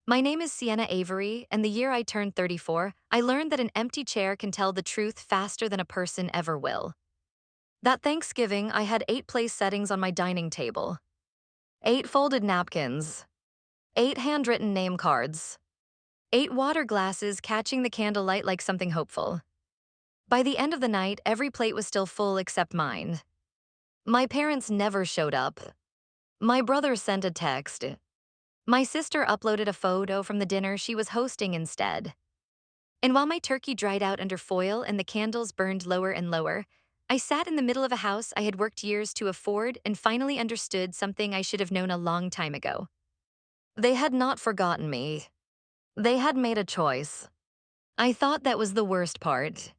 My name is Sienna Avery, and the year I turned 34, I learned that an empty chair can tell the truth faster than a person ever will. That Thanksgiving, I had 8 place settings on my dining table, 8 folded napkins, 8 handwritten name cards, 8 water glasses catching the candlelight like something hopeful. By the end of the night, every plate was still full except mine. My parents never showed up. My brother sent a text. My sister uploaded a photo from the dinner she was hosting instead. And while my turkey dried out under foil and the candles burned lower and lower, I sat in the middle of a house I had worked years to afford and finally understood something I should have known a long time ago. They had not forgotten me. They had made a choice. I thought that was the worst part.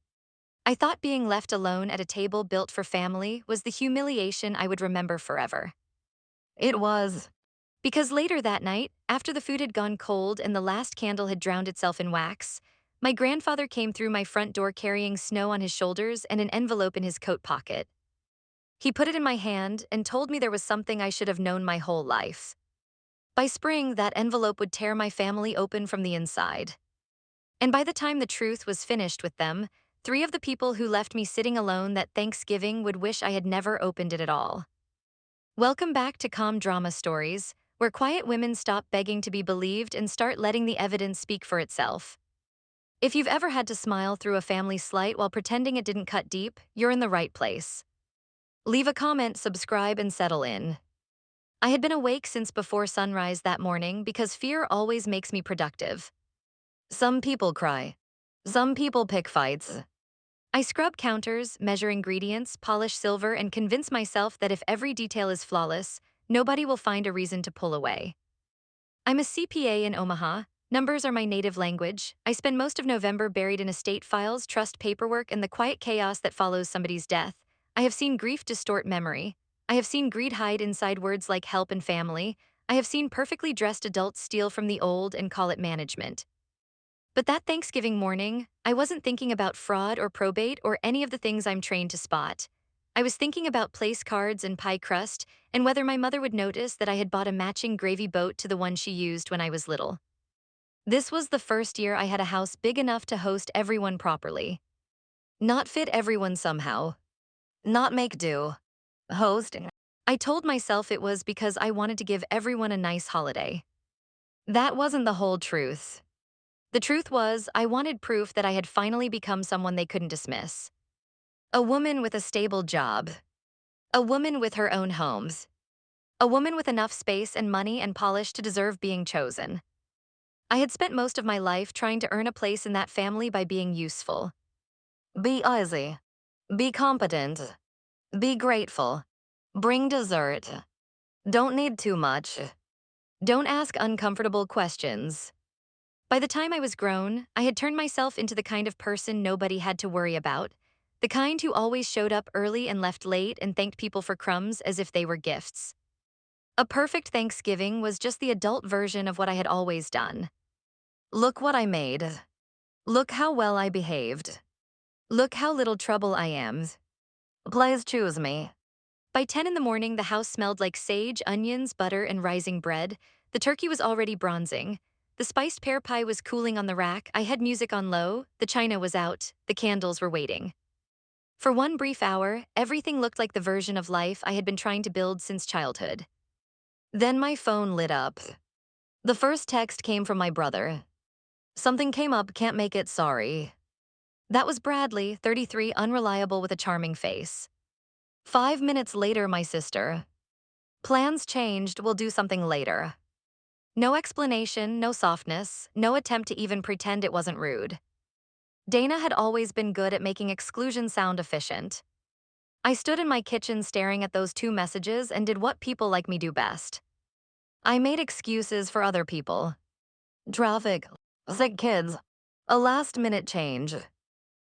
I thought being left alone at a table built for family was the humiliation I would remember forever. It was. Because later that night, after the food had gone cold and the last candle had drowned itself in wax, my grandfather came through my front door carrying snow on his shoulders and an envelope in his coat pocket. He put it in my hand and told me there was something I should have known my whole life. By spring, that envelope would tear my family open from the inside. And by the time the truth was finished with them, 3 of the people who left me sitting alone that Thanksgiving would wish I had never opened it at all. Welcome back to Calm Drama Stories, where quiet women stop begging to be believed and start letting the evidence speak for itself. If you've ever had to smile through a family slight while pretending it didn't cut deep, you're in the right place. Leave a comment, subscribe, and settle in. I had been awake since before sunrise that morning because fear always makes me productive. Some people cry. Some people pick fights. I scrub counters, measure ingredients, polish silver, and convince myself that if every detail is flawless, nobody will find a reason to pull away. I'm a CPA in Omaha. Numbers are my native language. I spend most of November buried in estate files, trust paperwork, and the quiet chaos that follows somebody's death. I have seen grief distort memory. I have seen greed hide inside words like help and family. I have seen perfectly dressed adults steal from the old and call it management. But that Thanksgiving morning, I wasn't thinking about fraud or probate or any of the things I'm trained to spot. I was thinking about place cards and pie crust and whether my mother would notice that I had bought a matching gravy boat to the one she used when I was little. This was the first year I had a house big enough to host everyone properly. Not fit everyone somehow. Not make do. Hosting. I told myself it was because I wanted to give everyone a nice holiday. That wasn't the whole truth. The truth was, I wanted proof that I had finally become someone they couldn't dismiss. A woman with a stable job. A woman with her own homes. A woman with enough space and money and polish to deserve being chosen. I had spent most of my life trying to earn a place in that family by being useful. Be easy. Be competent. Be grateful. Bring dessert. Don't need too much. Don't ask uncomfortable questions. By the time I was grown, I had turned myself into the kind of person nobody had to worry about, the kind who always showed up early and left late and thanked people for crumbs as if they were gifts. A perfect Thanksgiving was just the adult version of what I had always done. Look what I made. Look how well I behaved. Look how little trouble I am. Please choose me. By 10 in the morning, the house smelled like sage, onions, butter, and rising bread. The turkey was already bronzing. The spiced pear pie was cooling on the rack. I had music on low. The china was out. The candles were waiting. For one brief hour, everything looked like the version of life I had been trying to build since childhood. Then my phone lit up. The first text came from my brother. Something came up, can't make it, sorry. That was Bradley, 33, unreliable with a charming face. 5 minutes later, my sister. Plans changed, we'll do something later. No explanation, no softness, no attempt to even pretend it wasn't rude. Dana had always been good at making exclusion sound efficient. I stood in my kitchen staring at those 2 messages and did what people like me do best. I made excuses for other people. Traffic, sick kids, a last-minute change.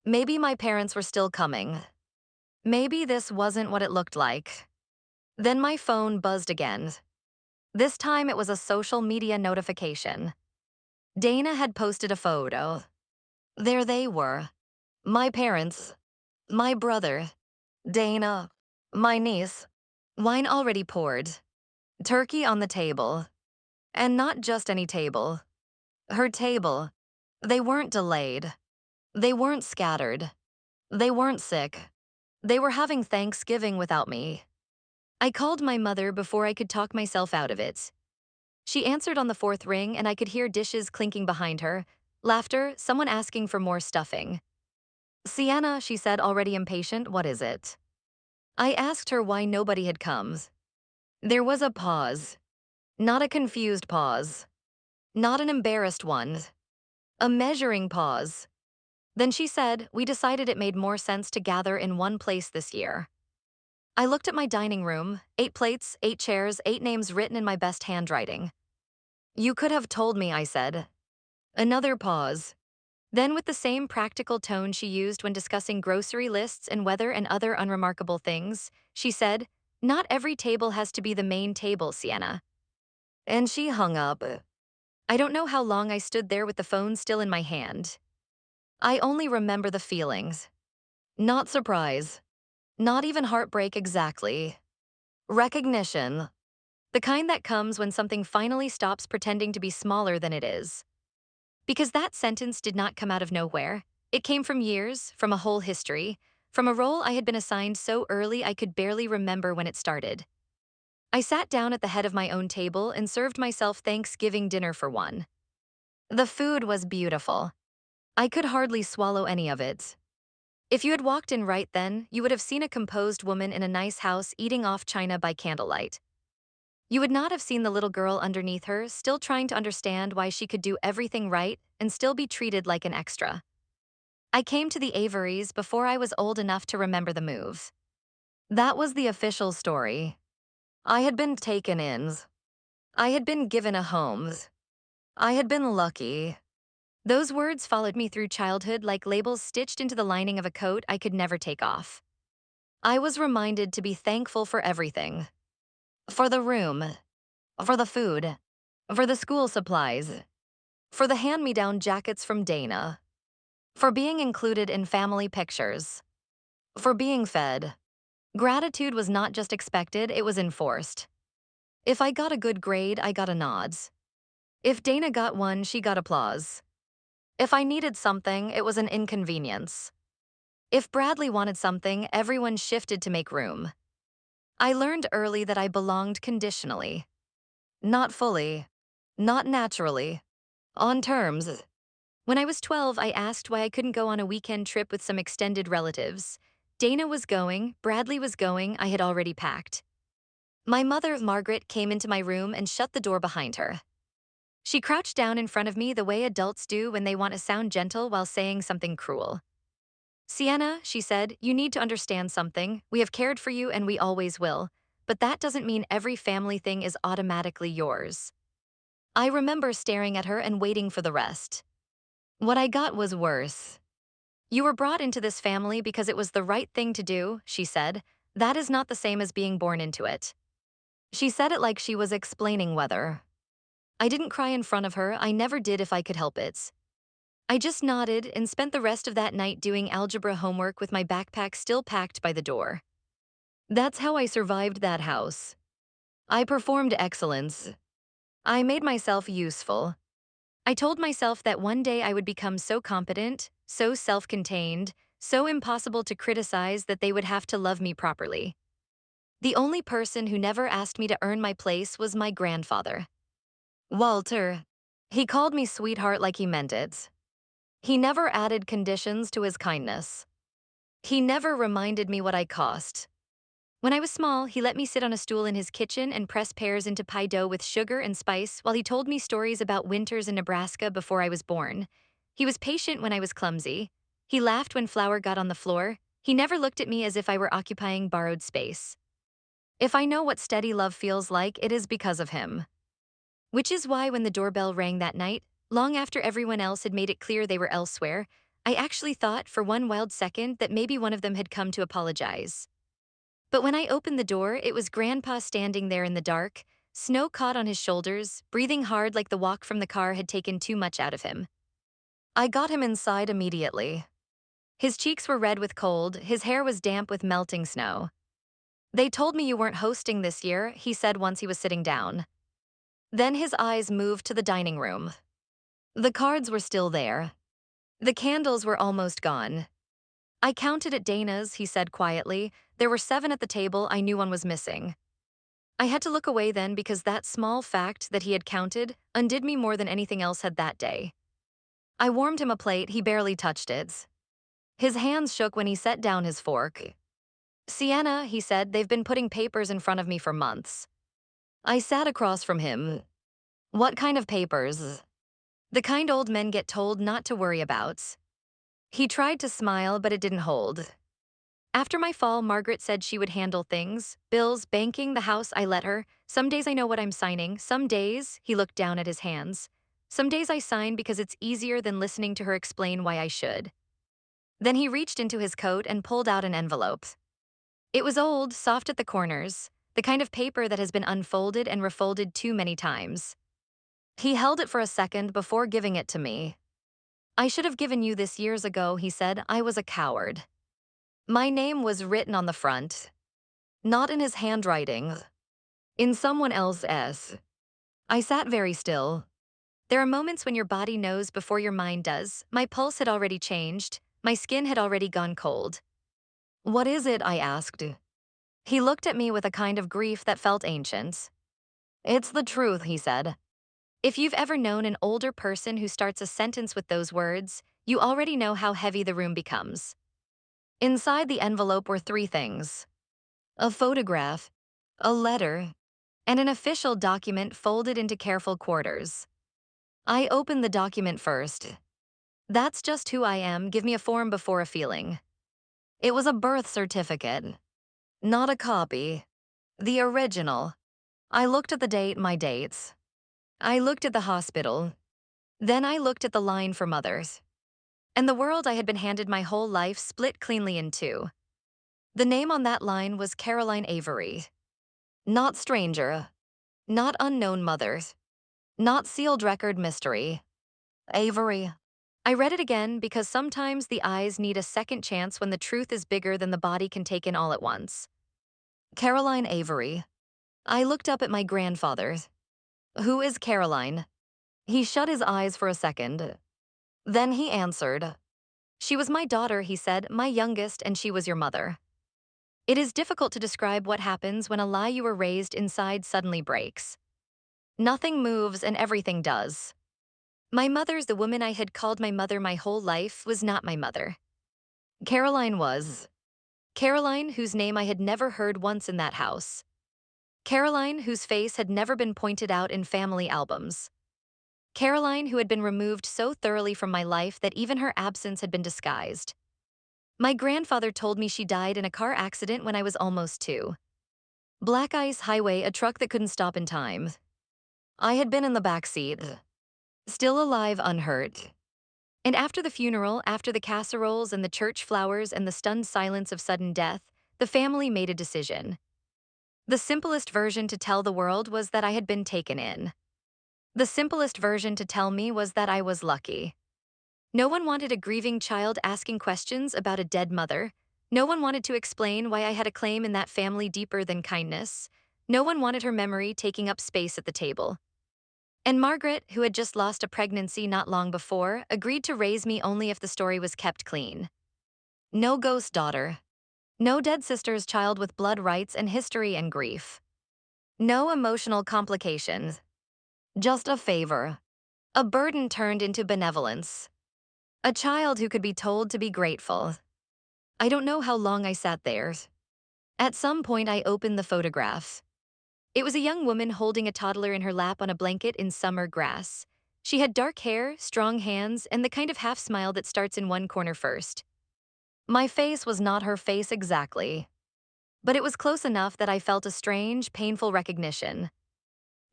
Maybe my parents were still coming. Maybe this wasn't what it looked like. Then my phone buzzed again. This time it was a social media notification. Dana had posted a photo. There they were. My parents. My brother. Dana. My niece. Wine already poured. Turkey on the table. And not just any table. Her table. They weren't delayed. They weren't scattered. They weren't sick. They were having Thanksgiving without me. I called my mother before I could talk myself out of it. She answered on the fourth ring, and I could hear dishes clinking behind her, laughter, someone asking for more stuffing. Sienna, she said, already impatient, what is it? I asked her why nobody had come. There was a pause. Not a confused pause. Not an embarrassed one. A measuring pause. Then she said, we decided it made more sense to gather in one place this year. I looked at my dining room, 8 plates, 8 chairs, 8 names written in my best handwriting. You could have told me, I said. Another pause. Then, with the same practical tone she used when discussing grocery lists and weather and other unremarkable things, she said, not every table has to be the main table, Sienna. And she hung up. I don't know how long I stood there with the phone still in my hand. I only remember the feelings. Not surprise. Not even heartbreak exactly. Recognition. The kind that comes when something finally stops pretending to be smaller than it is. Because that sentence did not come out of nowhere. It came from years, from a whole history, from a role I had been assigned so early I could barely remember when it started. I sat down at the head of my own table and served myself Thanksgiving dinner for one. The food was beautiful. I could hardly swallow any of it. If you had walked in right then, you would have seen a composed woman in a nice house eating off china by candlelight. You would not have seen the little girl underneath her, still trying to understand why she could do everything right and still be treated like an extra. I came to the Averys before I was old enough to remember the move. That was the official story. I had been taken in. I had been given a home. I had been lucky. Those words followed me through childhood like labels stitched into the lining of a coat I could never take off. I was reminded to be thankful for everything. For the room. For the food. For the school supplies. For the hand-me-down jackets from Dana. For being included in family pictures. For being fed. Gratitude was not just expected, it was enforced. If I got a good grade, I got a nod. If Dana got one, she got applause. If I needed something, it was an inconvenience. If Bradley wanted something, everyone shifted to make room. I learned early that I belonged conditionally. Not fully. Not naturally. On terms. When I was 12, I asked why I couldn't go on a weekend trip with some extended relatives. Dana was going, Bradley was going, I had already packed. My mother, Margaret, came into my room and shut the door behind her. She crouched down in front of me the way adults do when they want to sound gentle while saying something cruel. Sienna, she said, you need to understand something. We have cared for you and we always will. But that doesn't mean every family thing is automatically yours. I remember staring at her and waiting for the rest. What I got was worse. You were brought into this family because it was the right thing to do, she said. That is not the same as being born into it. She said it like she was explaining whether. I didn't cry in front of her, I never did if I could help it. I just nodded and spent the rest of that night doing algebra homework with my backpack still packed by the door. That's how I survived that house. I performed excellence. I made myself useful. I told myself that one day I would become so competent, so self-contained, so impossible to criticize that they would have to love me properly. The only person who never asked me to earn my place was my grandfather. Walter. He called me sweetheart like he meant it. He never added conditions to his kindness. He never reminded me what I cost. When I was small, he let me sit on a stool in his kitchen and press pears into pie dough with sugar and spice while he told me stories about winters in Nebraska before I was born. He was patient when I was clumsy. He laughed when flour got on the floor. He never looked at me as if I were occupying borrowed space. If I know what steady love feels like, it is because of him. Which is why when the doorbell rang that night, long after everyone else had made it clear they were elsewhere, I actually thought for one wild second that maybe one of them had come to apologize. But when I opened the door, it was Grandpa standing there in the dark, snow caught on his shoulders, breathing hard like the walk from the car had taken too much out of him. I got him inside immediately. His cheeks were red with cold, his hair was damp with melting snow. They told me you weren't hosting this year, he said once he was sitting down. Then his eyes moved to the dining room. The cards were still there. The candles were almost gone. I counted at Dana's, he said quietly. There were 7 at the table, I knew one was missing. I had to look away then because that small fact that he had counted undid me more than anything else had that day. I warmed him a plate, he barely touched it. His hands shook when he set down his fork. Sienna, he said, they've been putting papers in front of me for months. I sat across from him. What kind of papers? The kind old men get told not to worry about. He tried to smile, but it didn't hold. After my fall, Margaret said she would handle things. Bills, banking, the house, I let her. Some days I know what I'm signing. Some days, he looked down at his hands. Some days I sign because it's easier than listening to her explain why I should. Then he reached into his coat and pulled out an envelope. It was old, soft at the corners, the kind of paper that has been unfolded and refolded too many times. He held it for a second before giving it to me. I should have given you this years ago, he said. I was a coward. My name was written on the front. Not in his handwriting. In someone else's. I sat very still. There are moments when your body knows before your mind does. My pulse had already changed. My skin had already gone cold. What is it? I asked. He looked at me with a kind of grief that felt ancient. It's the truth, he said. If you've ever known an older person who starts a sentence with those words, you already know how heavy the room becomes. Inside the envelope were 3 things: a photograph, a letter, and an official document folded into careful quarters. I opened the document first. That's just who I am, give me a form before a feeling. It was a birth certificate. Not a copy. The original. I looked at the date, my dates. I looked at the hospital. Then I looked at the line for mothers. And the world I had been handed my whole life split cleanly in 2. The name on that line was Caroline Avery. Not stranger. Not unknown mothers. Not sealed record mystery. Avery. I read it again because sometimes the eyes need a second chance when the truth is bigger than the body can take in all at once. Caroline Avery. I looked up at my grandfather. Who is Caroline? He shut his eyes for a second. Then he answered. She was my daughter, he said, my youngest, and she was your mother. It is difficult to describe what happens when a lie you were raised inside suddenly breaks. Nothing moves and everything does. My mother's, the woman I had called my mother my whole life, was not my mother. Caroline was. Caroline, whose name I had never heard once in that house. Caroline, whose face had never been pointed out in family albums. Caroline, who had been removed so thoroughly from my life that even her absence had been disguised. My grandfather told me she died in a car accident when I was almost 2. Black ice highway, a truck that couldn't stop in time. I had been in the back seat. Still alive, unhurt. And after the funeral, after the casseroles and the church flowers and the stunned silence of sudden death, the family made a decision. The simplest version to tell the world was that I had been taken in. The simplest version to tell me was that I was lucky. No one wanted a grieving child asking questions about a dead mother. No one wanted to explain why I had a claim in that family deeper than kindness. No one wanted her memory taking up space at the table. And Margaret, who had just lost a pregnancy not long before, agreed to raise me only if the story was kept clean. No ghost daughter. No dead sister's child with blood rights and history and grief. No emotional complications. Just a favor. A burden turned into benevolence. A child who could be told to be grateful. I don't know how long I sat there. At some point I opened the photograph. It was a young woman holding a toddler in her lap on a blanket in summer grass. She had dark hair, strong hands, and the kind of half smile that starts in one corner first. My face was not her face exactly, but it was close enough that I felt a strange, painful recognition.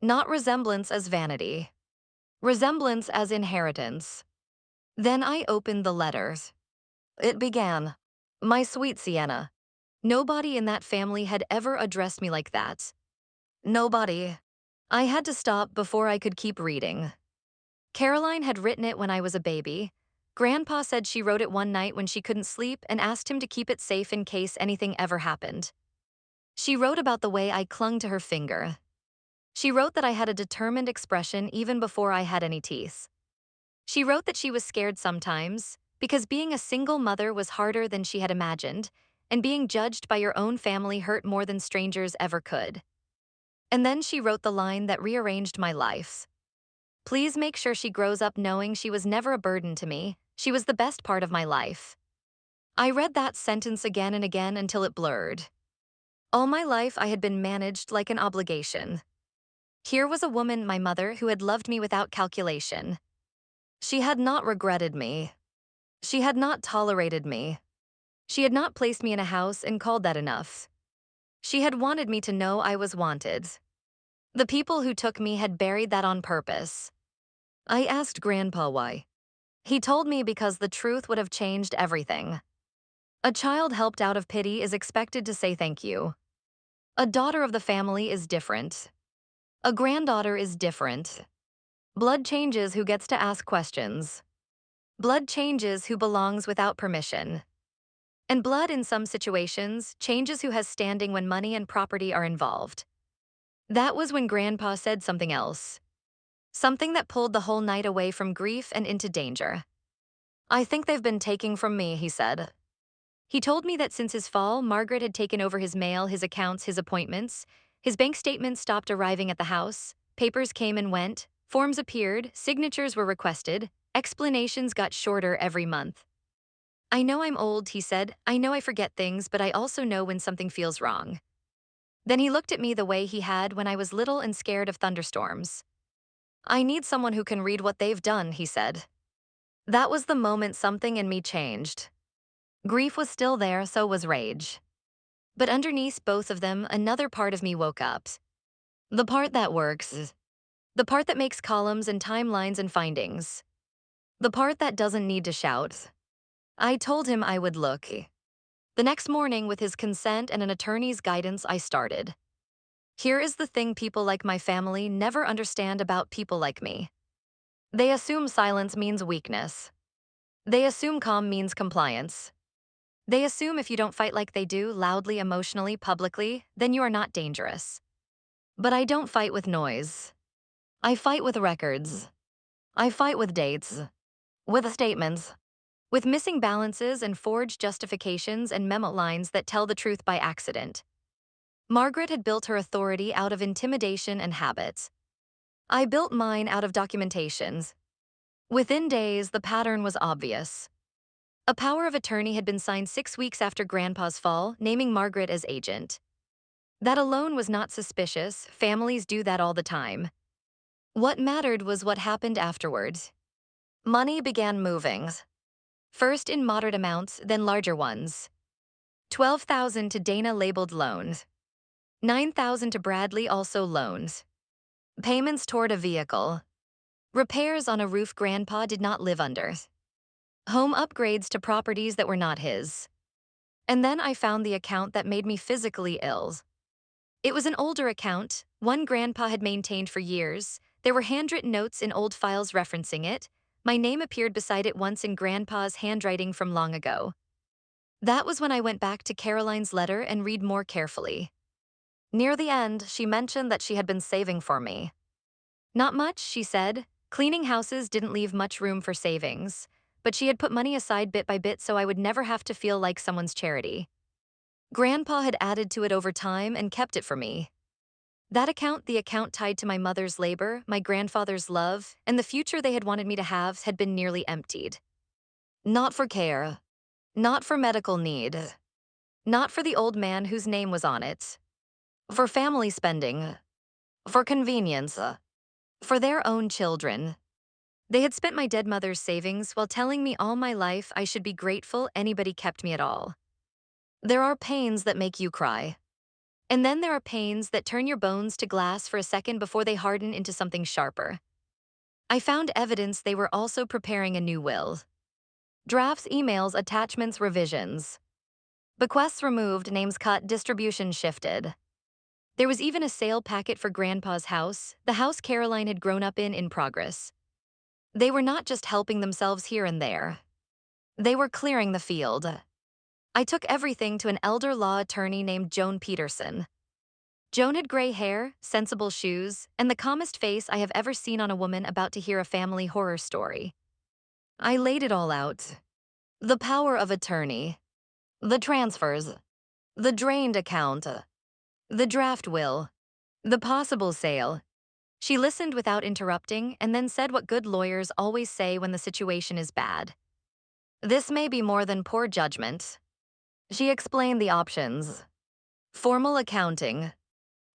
Not resemblance as vanity. Resemblance as inheritance. Then I opened the letters. It began, "My sweet Sienna." Nobody in that family had ever addressed me like that. Nobody. I had to stop before I could keep reading. Caroline had written it when I was a baby. Grandpa said she wrote it one night when she couldn't sleep and asked him to keep it safe in case anything ever happened. She wrote about the way I clung to her finger. She wrote that I had a determined expression even before I had any teeth. She wrote that she was scared sometimes because being a single mother was harder than she had imagined, and being judged by your own family hurt more than strangers ever could. And then she wrote the line that rearranged my life. Please make sure she grows up knowing she was never a burden to me. She was the best part of my life. I read that sentence again and again until it blurred. All my life, I had been managed like an obligation. Here was a woman, my mother, who had loved me without calculation. She had not regretted me. She had not tolerated me. She had not placed me in a house and called that enough. She had wanted me to know I was wanted. The people who took me had buried that on purpose. I asked Grandpa why. He told me because the truth would have changed everything. A child helped out of pity is expected to say thank you. A daughter of the family is different. A granddaughter is different. Blood changes who gets to ask questions. Blood changes who belongs without permission. And blood, in some situations, changes who has standing when money and property are involved. That was when Grandpa said something else. Something that pulled the whole night away from grief and into danger. I think they've been taking from me, he said. He told me that since his fall, Margaret had taken over his mail, his accounts, his appointments. His bank statements stopped arriving at the house. Papers came and went. Forms appeared. Signatures were requested. Explanations got shorter every month. I know I'm old, he said. I know I forget things, but I also know when something feels wrong. Then he looked at me the way he had when I was little and scared of thunderstorms. I need someone who can read what they've done, he said. That was the moment something in me changed. Grief was still there, so was rage. But underneath both of them, another part of me woke up. The part that works. The part that makes columns and timelines and findings. The part that doesn't need to shout. I told him I would look. The next morning, with his consent and an attorney's guidance, I started. Here is the thing people like my family never understand about people like me. They assume silence means weakness. They assume calm means compliance. They assume if you don't fight like they do, loudly, emotionally, publicly, then you are not dangerous. But I don't fight with noise. I fight with records. I fight with dates. With statements. With missing balances and forged justifications and memo lines that tell the truth by accident. Margaret had built her authority out of intimidation and habits. I built mine out of documentations. Within days, the pattern was obvious. A power of attorney had been signed 6 weeks after Grandpa's fall, naming Margaret as agent. That alone was not suspicious. Families do that all the time. What mattered was what happened afterwards. Money began moving. First in moderate amounts, then larger ones. 12,000 to Dana labeled loans. 9,000 to Bradley, also loans. Payments toward a vehicle. Repairs on a roof Grandpa did not live under. Home upgrades to properties that were not his. And then I found the account that made me physically ill. It was an older account, one Grandpa had maintained for years. There were handwritten notes in old files referencing it. My name appeared beside it once in Grandpa's handwriting from long ago. That was when I went back to Caroline's letter and read more carefully. Near the end, she mentioned that she had been saving for me. Not much, she said. Cleaning houses didn't leave much room for savings, but she had put money aside bit by bit so I would never have to feel like someone's charity. Grandpa had added to it over time and kept it for me. That account, the account tied to my mother's labor, my grandfather's love, and the future they had wanted me to have, had been nearly emptied. Not for care. Not for medical need. Not for the old man whose name was on it. For family spending. For convenience. For their own children. They had spent my dead mother's savings while telling me all my life I should be grateful anybody kept me at all. There are pains that make you cry. And then there are pains that turn your bones to glass for a second before they harden into something sharper. I found evidence they were also preparing a new will. Drafts, emails, attachments, revisions. Bequests removed, names cut, distribution shifted. There was even a sale packet for Grandpa's house, the house Caroline had grown up in progress. They were not just helping themselves here and there. They were clearing the field. I took everything to an elder law attorney named Joan Peterson. Joan had gray hair, sensible shoes, and the calmest face I have ever seen on a woman about to hear a family horror story. I laid it all out. The power of attorney, the transfers, the drained account, the draft will, the possible sale. She listened without interrupting and then said what good lawyers always say when the situation is bad. This may be more than poor judgment. She explained the options: formal accounting,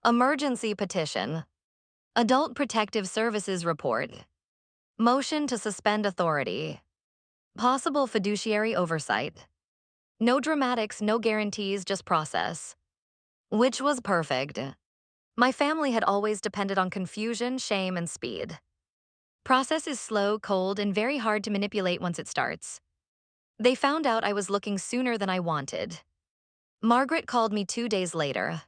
emergency petition, adult protective services report, motion to suspend authority, possible fiduciary oversight. No dramatics, no guarantees, just process. Which was perfect. My family had always depended on confusion, shame, and speed. Process is slow, cold, and very hard to manipulate once it starts. They found out I was looking sooner than I wanted. Margaret called me 2 days later.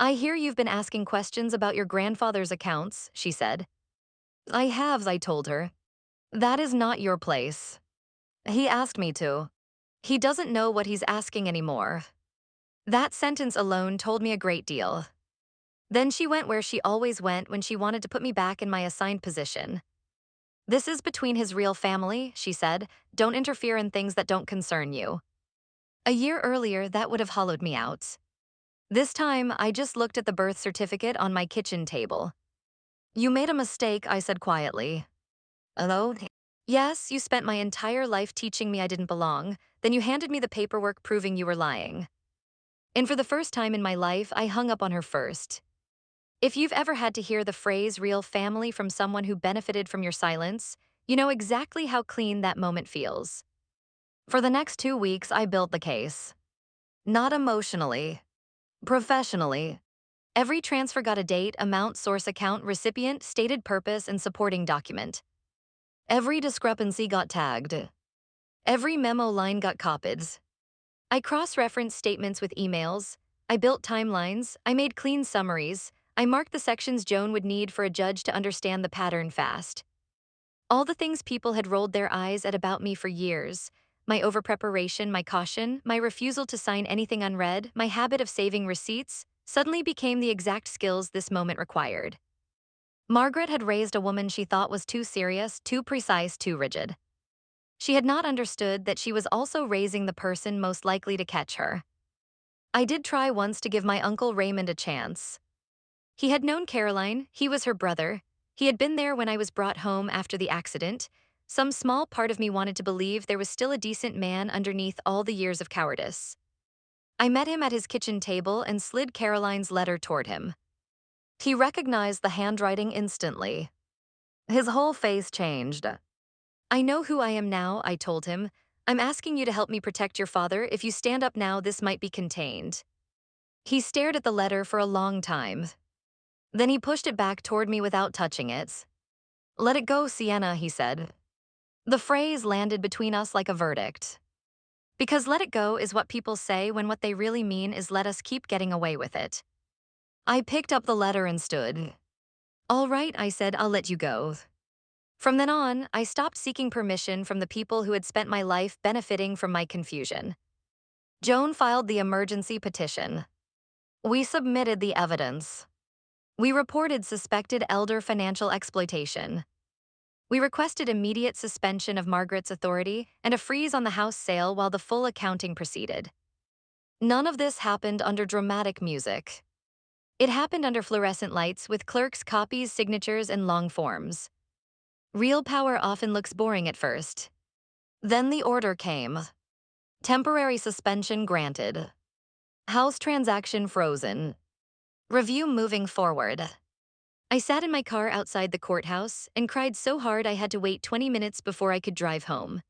"I hear you've been asking questions about your grandfather's accounts," she said. "I have," I told her. "That is not your place. He asked me to. He doesn't know what he's asking anymore." That sentence alone told me a great deal. Then she went where she always went when she wanted to put me back in my assigned position. "This is between his real family," she said. "Don't interfere in things that don't concern you." A year earlier, that would have hollowed me out. This time, I just looked at the birth certificate on my kitchen table. "You made a mistake," I said quietly. "Hello?" "Yes, you spent my entire life teaching me I didn't belong. Then you handed me the paperwork proving you were lying." And for the first time in my life, I hung up on her first. If you've ever had to hear the phrase real family from someone who benefited from your silence, you know exactly how clean that moment feels. For the next 2 weeks, I built the case. Not emotionally, professionally. Every transfer got a date, amount, source account, recipient, stated purpose, and supporting document. Every discrepancy got tagged. Every memo line got copied. I cross-referenced statements with emails. I built timelines. I made clean summaries. I marked the sections Joan would need for a judge to understand the pattern fast. All the things people had rolled their eyes at about me for years: my overpreparation, my caution, my refusal to sign anything unread, my habit of saving receipts, suddenly became the exact skills this moment required. Margaret had raised a woman she thought was too serious, too precise, too rigid. She had not understood that she was also raising the person most likely to catch her. I did try once to give my Uncle Raymond a chance. He had known Caroline, he was her brother. He had been there when I was brought home after the accident. Some small part of me wanted to believe there was still a decent man underneath all the years of cowardice. I met him at his kitchen table and slid Caroline's letter toward him. He recognized the handwriting instantly. His whole face changed. "I know who I am now," I told him. "I'm asking you to help me protect your father. If you stand up now, this might be contained." He stared at the letter for a long time. Then he pushed it back toward me without touching it. "Let it go, Sienna," he said. The phrase landed between us like a verdict. Because let it go is what people say when what they really mean is let us keep getting away with it. I picked up the letter and stood. "All right," I said, "I'll let you go." From then on, I stopped seeking permission from the people who had spent my life benefiting from my confusion. Joan filed the emergency petition. We submitted the evidence. We reported suspected elder financial exploitation. We requested immediate suspension of Margaret's authority and a freeze on the house sale while the full accounting proceeded. None of this happened under dramatic music. It happened under fluorescent lights with clerks' copies, signatures, and long forms. Real power often looks boring at first. Then the order came. Temporary suspension granted. House transaction frozen. Review moving forward. I sat in my car outside the courthouse and cried so hard I had to wait 20 minutes before I could drive home.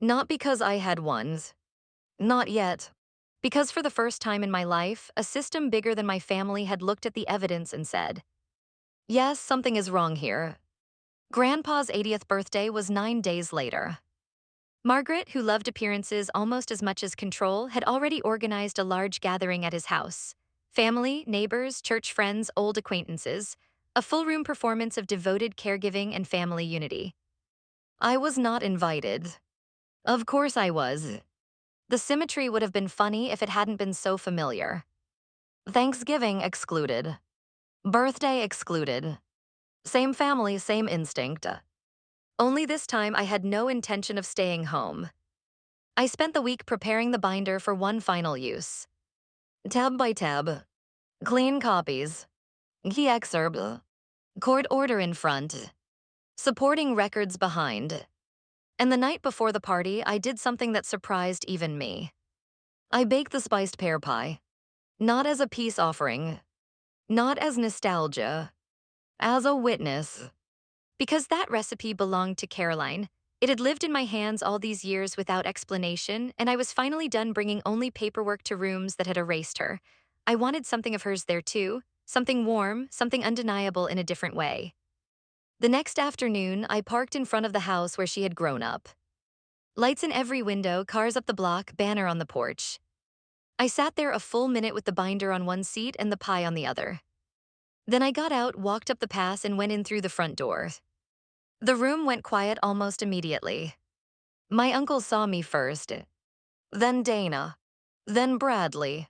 Not because I had won. Not yet. Because for the first time in my life, a system bigger than my family had looked at the evidence and said, "Yes, something is wrong here." Grandpa's 80th birthday was 9 days later. Margaret, who loved appearances almost as much as control, had already organized a large gathering at his house. Family, neighbors, church friends, old acquaintances. A full-room performance of devoted caregiving and family unity. I was not invited. Of course I was. The symmetry would have been funny if it hadn't been so familiar. Thanksgiving excluded. Birthday excluded. Same family, same instinct. Only this time I had no intention of staying home. I spent the week preparing the binder for one final use. Tab by tab, clean copies, key excerpt, court order in front, supporting records behind. And the night before the party, I did something that surprised even me. I baked the spiced pear pie. Not as a peace offering, not as nostalgia, as a witness. Because that recipe belonged to Caroline, it had lived in my hands all these years without explanation, and I was finally done bringing only paperwork to rooms that had erased her. I wanted something of hers there too, something warm, something undeniable in a different way. The next afternoon, I parked in front of the house where she had grown up. Lights in every window, cars up the block, banner on the porch. I sat there a full minute with the binder on one seat and the pie on the other. Then I got out, walked up the path, and went in through the front door. The room went quiet almost immediately. My uncle saw me first, then Dana, then Bradley,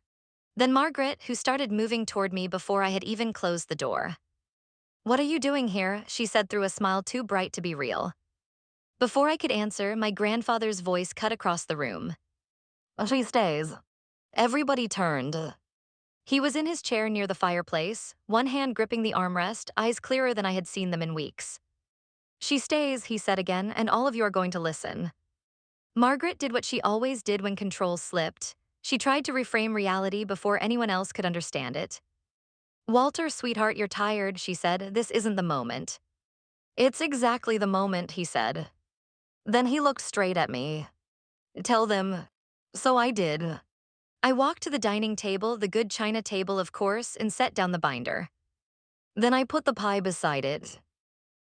then Margaret, who started moving toward me before I had even closed the door. "What are you doing here?" she said through a smile too bright to be real. Before I could answer, my grandfather's voice cut across the room. "She stays." Everybody turned. He was in his chair near the fireplace, one hand gripping the armrest, eyes clearer than I had seen them in weeks. "She stays," he said again, "and all of you are going to listen." Margaret did what she always did when control slipped. She tried to reframe reality before anyone else could understand it. "Walter, sweetheart, you're tired," she said. "This isn't the moment." "It's exactly the moment," he said. Then he looked straight at me. "Tell them." So I did. I walked to the dining table, the good china table, of course, and set down the binder. Then I put the pie beside it.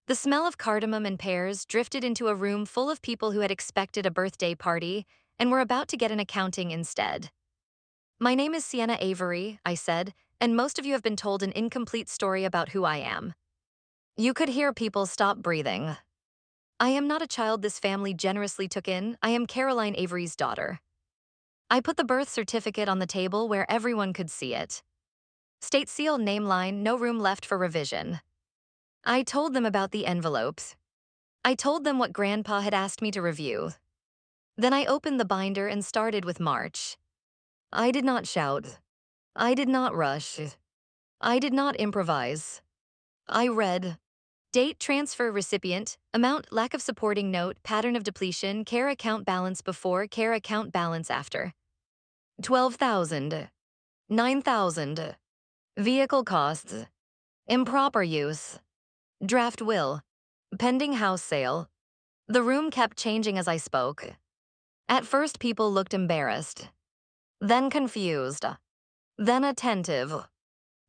The smell of cardamom and pears drifted into a room full of people who had expected a birthday party and were about to get an accounting instead. "My name is Sienna Avery," I said, "and most of you have been told an incomplete story about who I am." You could hear people stop breathing. I am not a child this family generously took in. I am Caroline Avery's daughter. I put the birth certificate on the table where everyone could see it. State seal, name line, no room left for revision. I told them about the envelopes. I told them what Grandpa had asked me to review. Then I opened the binder and started with March. I did not shout. I did not rush. I did not improvise. I read. Date, transfer recipient, amount, lack of supporting note, pattern of depletion, care account balance before, care account balance after. 12,000. 9,000. Vehicle costs. Improper use. Draft will. Pending house sale. The room kept changing as I spoke. At first, people looked embarrassed. Then confused. Then attentive.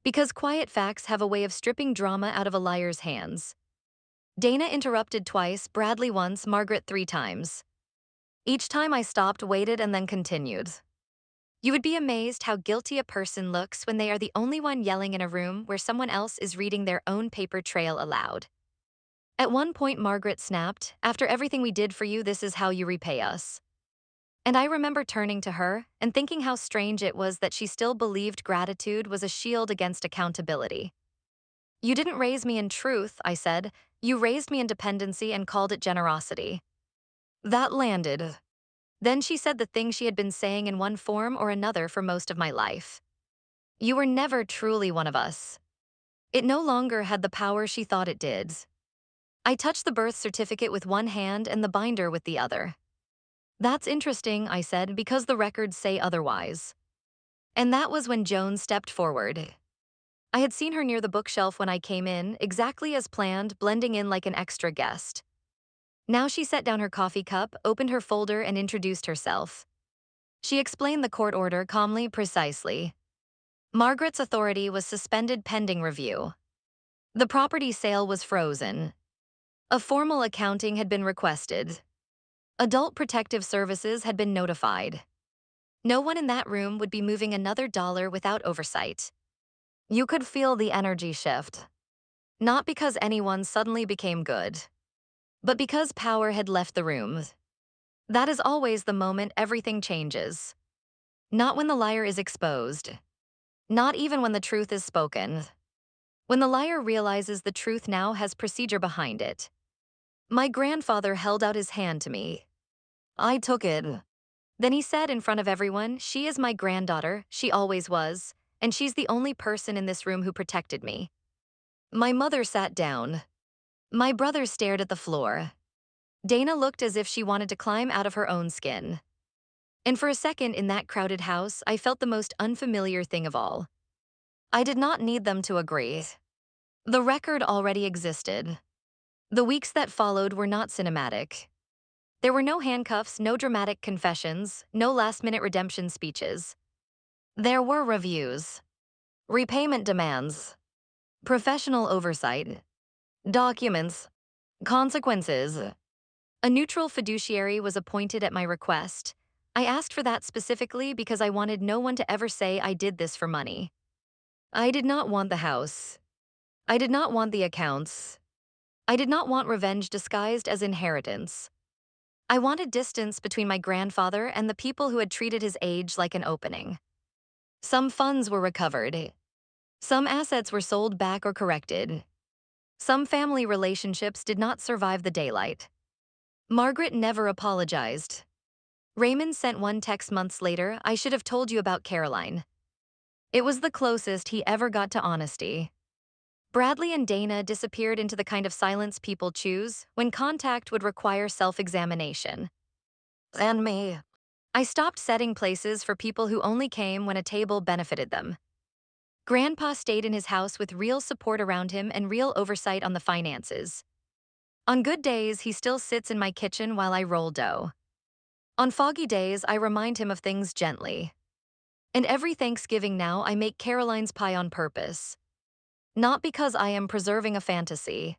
Because quiet facts have a way of stripping drama out of a liar's hands. Dana interrupted twice, Bradley once, Margaret 3 times. Each time I stopped, waited, and then continued. You would be amazed how guilty a person looks when they are the only one yelling in a room where someone else is reading their own paper trail aloud. At one point, Margaret snapped, "After everything we did for you, this is how you repay us." And I remember turning to her and thinking how strange it was that she still believed gratitude was a shield against accountability. "You didn't raise me in truth," I said. "You raised me in dependency and called it generosity." That landed. Then she said the thing she had been saying in one form or another for most of my life. "You were never truly one of us." It no longer had the power she thought it did. I touched the birth certificate with one hand and the binder with the other. "That's interesting," I said, "because the records say otherwise." And that was when Joan stepped forward. I had seen her near the bookshelf when I came in, exactly as planned, blending in like an extra guest. Now she set down her coffee cup, opened her folder, and introduced herself. She explained the court order calmly, precisely. Margaret's authority was suspended pending review. The property sale was frozen. A formal accounting had been requested. Adult Protective Services had been notified. No one in that room would be moving another dollar without oversight. You could feel the energy shift. Not because anyone suddenly became good, but because power had left the room. That is always the moment everything changes. Not when the liar is exposed. Not even when the truth is spoken. When the liar realizes the truth now has procedure behind it. My grandfather held out his hand to me. I took it. Then he said in front of everyone, "She is my granddaughter, she always was, and she's the only person in this room who protected me." My mother sat down. My brother stared at the floor. Dana looked as if she wanted to climb out of her own skin. And for a second in that crowded house, I felt the most unfamiliar thing of all. I did not need them to agree. The record already existed. The weeks that followed were not cinematic. There were no handcuffs, no dramatic confessions, no last-minute redemption speeches. There were reviews, repayment demands, professional oversight, documents, consequences. A neutral fiduciary was appointed at my request. I asked for that specifically because I wanted no one to ever say I did this for money. I did not want the house. I did not want the accounts. I did not want revenge disguised as inheritance. I wanted distance between my grandfather and the people who had treated his age like an opening. Some funds were recovered. Some assets were sold back or corrected. Some family relationships did not survive the daylight. Margaret never apologized. Raymond sent one text months later, "I should have told you about Caroline." It was the closest he ever got to honesty. Bradley and Dana disappeared into the kind of silence people choose when contact would require self-examination. And me. I stopped setting places for people who only came when a table benefited them. Grandpa stayed in his house with real support around him and real oversight on the finances. On good days, he still sits in my kitchen while I roll dough. On foggy days, I remind him of things gently. And every Thanksgiving now, I make Caroline's pie on purpose. Not because I am preserving a fantasy.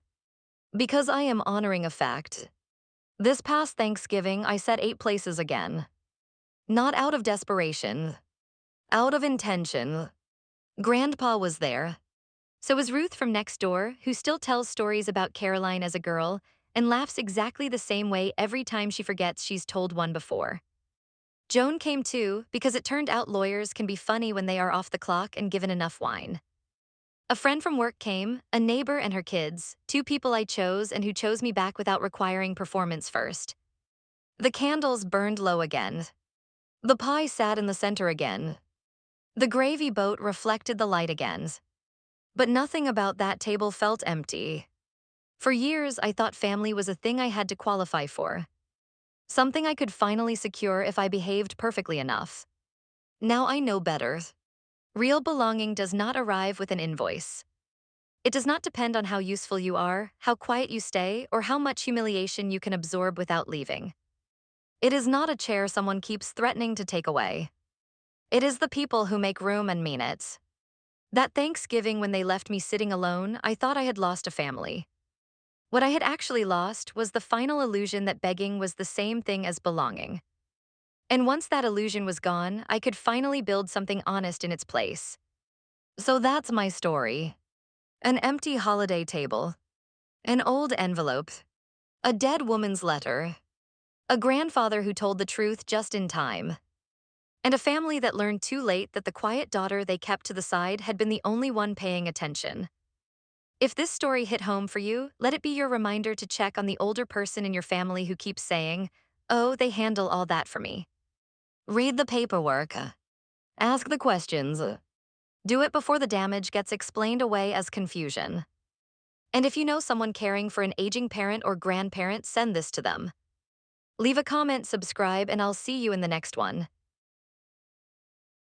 Because I am honoring a fact. This past Thanksgiving, I set 8 places again. Not out of desperation. Out of intention. Grandpa was there. So is Ruth from next door, who still tells stories about Caroline as a girl and laughs exactly the same way every time she forgets she's told one before. Joan came too, because it turned out lawyers can be funny when they are off the clock and given enough wine. A friend from work came, a neighbor and her kids, 2 people I chose and who chose me back without requiring performance first. The candles burned low again. The pie sat in the center again. The gravy boat reflected the light again. But nothing about that table felt empty. For years, I thought family was a thing I had to qualify for. Something I could finally secure if I behaved perfectly enough. Now I know better. Real belonging does not arrive with an invoice. It does not depend on how useful you are, how quiet you stay, or how much humiliation you can absorb without leaving. It is not a chair someone keeps threatening to take away. It is the people who make room and mean it. That Thanksgiving when they left me sitting alone, I thought I had lost a family. What I had actually lost was the final illusion that begging was the same thing as belonging. And once that illusion was gone, I could finally build something honest in its place. So that's my story. An empty holiday table. An old envelope. A dead woman's letter. A grandfather who told the truth just in time. And a family that learned too late that the quiet daughter they kept to the side had been the only one paying attention. If this story hit home for you, let it be your reminder to check on the older person in your family who keeps saying, "Oh, they handle all that for me." Read the paperwork. Ask the questions. Do it before the damage gets explained away as confusion. And if you know someone caring for an aging parent or grandparent, send this to them. Leave a comment, subscribe, and I'll see you in the next one.